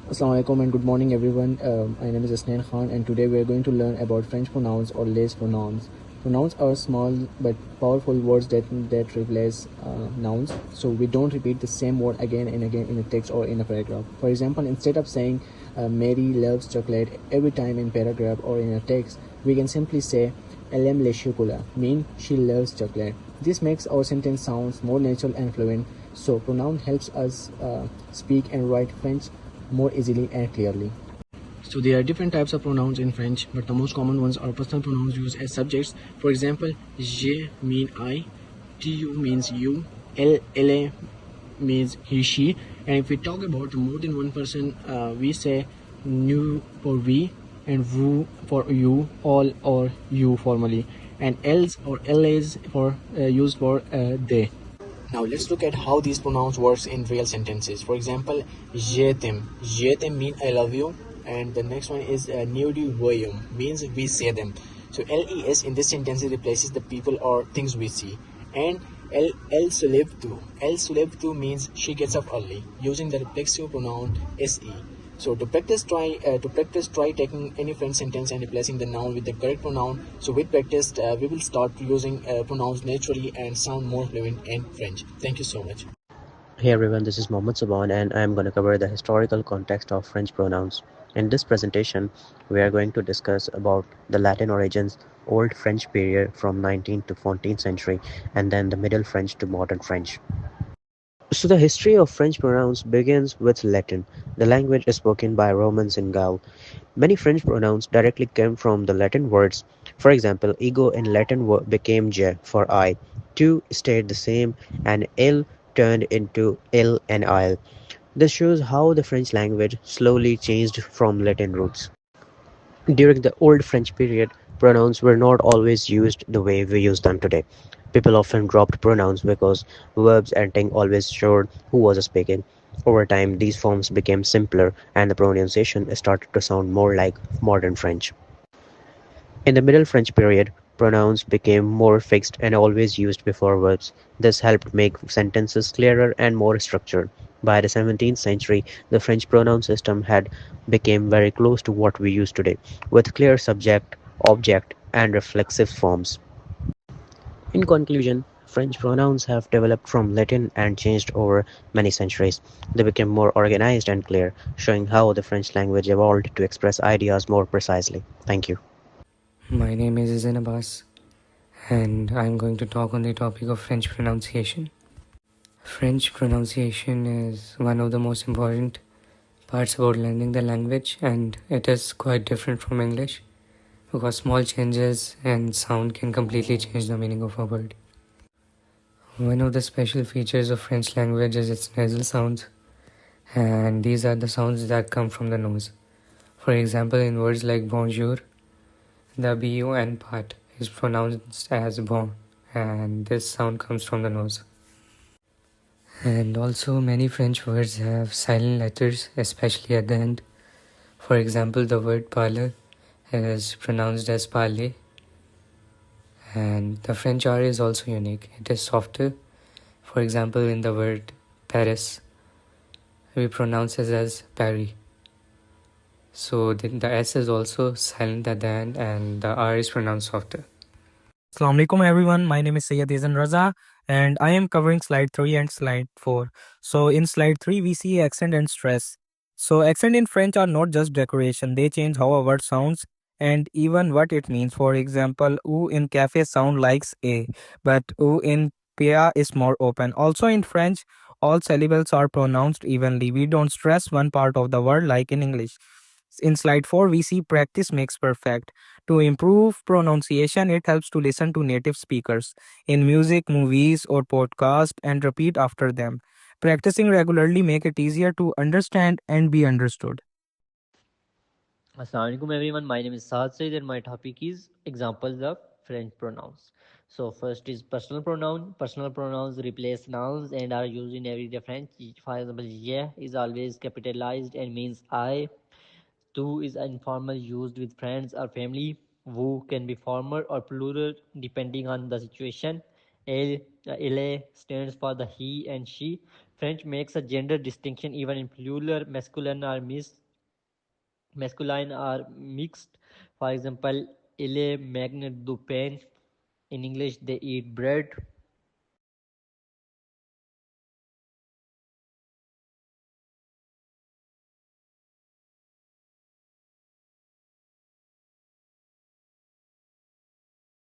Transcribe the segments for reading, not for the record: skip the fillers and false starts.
Assalamu alaikum and good morning everyone. My name is Asnan Khan and today we are going to learn about French pronouns or les pronouns. Pronouns are small but powerful words that replace nouns. So we don't repeat the same word again and again in a text or in a paragraph. For example, instead of saying Mary loves chocolate every time in paragraph or in a text, we can simply say Elle aime le chocolat, mean she loves chocolate. This makes our sentence sounds more natural and fluent. So pronoun helps us speak and write French more easily and clearly. So there are different types of pronouns in French, but the most common ones are personal pronouns used as subjects. For example, je mean I, tu means you, elle means he, she. And if we talk about more than one person, we say nous for we and vous for you, all or you formally, and else or elles for used for they. Now let's look at how these pronouns works in real sentences. For example, je t'aime. Je t'aime mean I love you, and the next one is nous du voyons means we say them. So les in this sentence replaces the people or things we see, and elle se lève tôt. Elle se lève tôt means she gets up early, using the reflexive pronoun se. So try taking any French sentence and replacing the noun with the correct pronoun. So with practice, we will start using pronouns naturally and sound more fluent in French. Thank you so much. Hey everyone, this is Mohammed Saban and I am going to cover the historical context of French pronouns. In this presentation, we are going to discuss about the Latin origins, Old French period from 19th to 14th century, and then the Middle French to modern French. So the history of French pronouns begins with Latin. The language is spoken by Romans in Gaul. Many French pronouns directly came from the Latin words. For example, ego in Latin became je for I, tu stayed the same, and il turned into il and il. This shows how the French language slowly changed from Latin roots. During the Old French period, pronouns were not always used the way we use them today. People often dropped pronouns because verbs ending always showed who was speaking. Over time, these forms became simpler and the pronunciation started to sound more like modern French. In the Middle French period, pronouns became more fixed and always used before verbs. This helped make sentences clearer and more structured. By the 17th century, the French pronoun system had become very close to what we use today, with clear subject, object, and reflexive forms. In conclusion, French pronouns have developed from Latin and changed over many centuries. They became more organized and clear, showing how the French language evolved to express ideas more precisely. Thank you. My name is Zain Abbas, and I'm going to talk on the topic of French pronunciation. French pronunciation is one of the most important parts about learning the language, and it is quite different from English because small changes in sound can completely change the meaning of a word. One of the special features of French language is its nasal sounds, and these are the sounds that come from the nose. For example, in words like bonjour, the BUN part is pronounced as bon, and this sound comes from the nose. And also, many French words have silent letters, especially at the end. For example, the word parlor is pronounced as parler, and the French R is also unique. It is softer. For example, in the word Paris, we pronounce it as Paris. So the S is also silent at the end, and the R is pronounced softer. Assalamu alaikum everyone. My name is Sayyid Izan Raza and I am covering slide 3 and slide 4. So in slide 3 we see accent and stress. So accent in French are not just decoration. They change how a word sounds and even what it means. For example, oo in cafe sound likes a, but oo in pia is more open. Also in French, all syllables are pronounced evenly. We don't stress one part of the word like in English. In slide 4, we see practice makes perfect. To improve pronunciation, it helps to listen to native speakers in music, movies, or podcast and repeat after them. Practicing regularly make it easier to understand and be understood. Assalamualaikum everyone, my name is Saad Said and my topic is examples of French pronouns. So first is personal pronoun. Personal pronouns replace nouns and are used in everyday French. For example, je is always capitalized and means I. Tu is informal used with friends or family. Vous can be formal or plural depending on the situation. Elle ele stands for the he and she. French makes a gender distinction even in plural, masculine or mixed. For example, ele magne du pain. In English, they eat bread.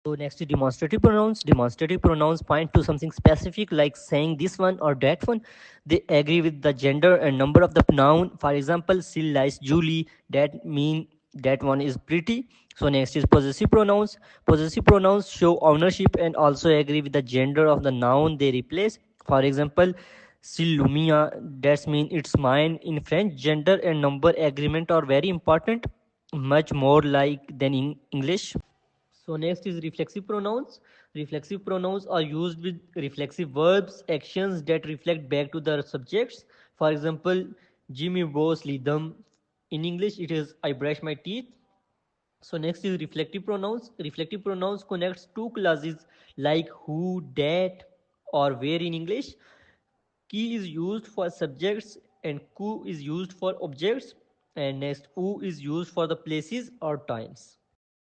So next is demonstrative pronouns. Demonstrative pronouns point to something specific, like saying this one or that one. They agree with the gender and number of the noun. For example, she likes Julie. That mean that one is pretty. So next is possessive pronouns. Possessive pronouns show ownership and also agree with the gender of the noun they replace. For example, Silumia, that means it's mine. In French, gender and number agreement are very important, much more like than in English. So next is reflexive pronouns. Reflexive pronouns are used with reflexive verbs, actions that reflect back to the subjects. For example, Jimmy was them. In English, it is I brush my teeth. So next is reflective pronouns. Reflective pronouns connects two clauses like who, that, or where in English. Ki is used for subjects and ku is used for objects. And next, u is used for the places or times.